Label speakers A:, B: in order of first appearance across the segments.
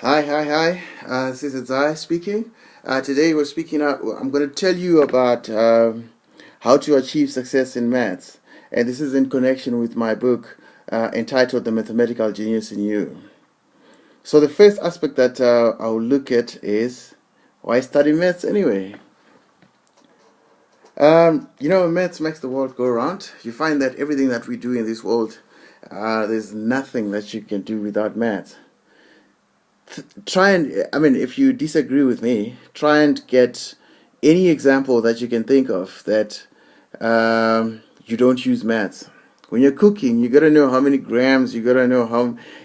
A: Hi. This is Edzai speaking. Today we're speaking. I'm going to tell you about how to achieve success in maths, and this is in connection with my book entitled "The Mathematical Genius in You." So the first aspect that I'll look at is why study maths anyway. Maths makes the world go round. You find that everything that we do in this world, there's nothing that you can do without maths. If you disagree with me, try and get any example that you can think of that you don't use maths. When you're cooking, you gotta know how many grams, you gotta know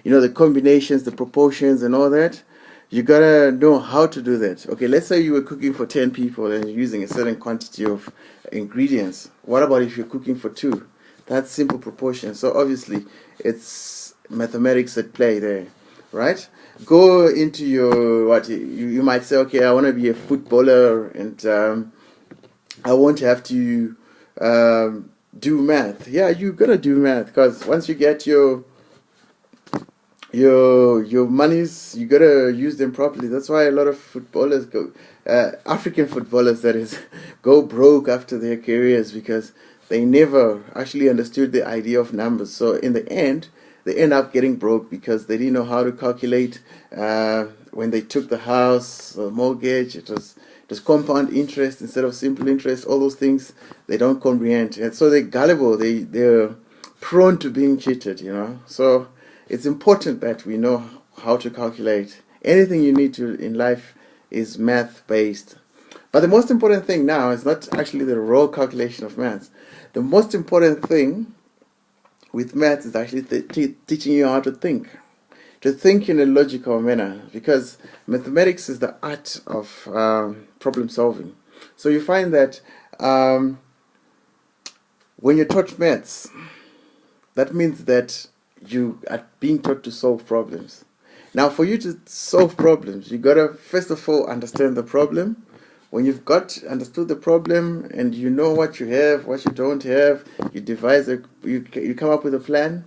A: the combinations, the proportions, and all that. You gotta know how to do that. Okay, let's say you were cooking for 10 people and you're using a certain quantity of ingredients. What about if you're cooking for two? That's simple proportion. So obviously, it's mathematics at play there, right? Go into your what you might say. Okay, I want to be a footballer, and I won't have to do math. Yeah, you gotta do math because once you get your monies, you gotta use them properly. That's why a lot of footballers go, African footballers that is, go broke after their careers because they never actually understood the idea of numbers. So in the end, they end up getting broke because they didn't know how to calculate. When they took the house, the mortgage, it was compound interest instead of simple interest. All those things they don't comprehend, and so they're gullible. They're prone to being cheated. So it's important that we know how to calculate. Anything you need to in life is math based. But the most important thing now is not actually the raw calculation of maths. The most important thing with maths is actually teaching you how to think in a logical manner, because mathematics is the art of problem solving. So you find that when you're taught maths, that means that you are being taught to solve problems. Now, for you to solve problems, you gotta first of all understand the problem. When you've got understood the problem and you know what you have, what you don't have, you come up with a plan.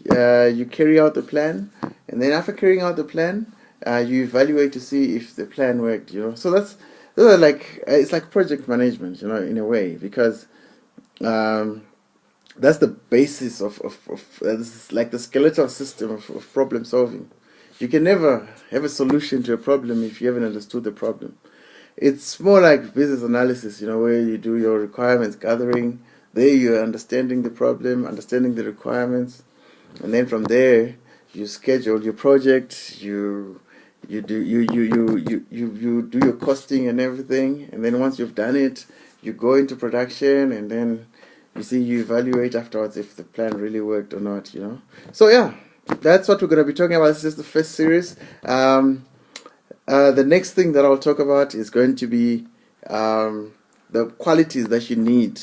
A: You carry out the plan, and then after carrying out the plan, you evaluate to see if the plan worked. So those are like it's like project management, in a way, because um, that's the basis of this is like the skeletal system of problem solving. You can never have a solution to a problem if you haven't understood the problem. It's more like business analysis, where you do your requirements gathering. There you're understanding the problem, understanding the requirements, and then from there you schedule your project. You do your costing and everything, and then once you've done it, you go into production, and then you evaluate afterwards if the plan really worked or not. So yeah, that's what we're going to be talking about. This is the first series. The next thing that I'll talk about is going to be the qualities that you need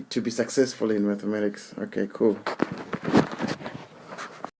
A: to be successful in mathematics. Okay, cool.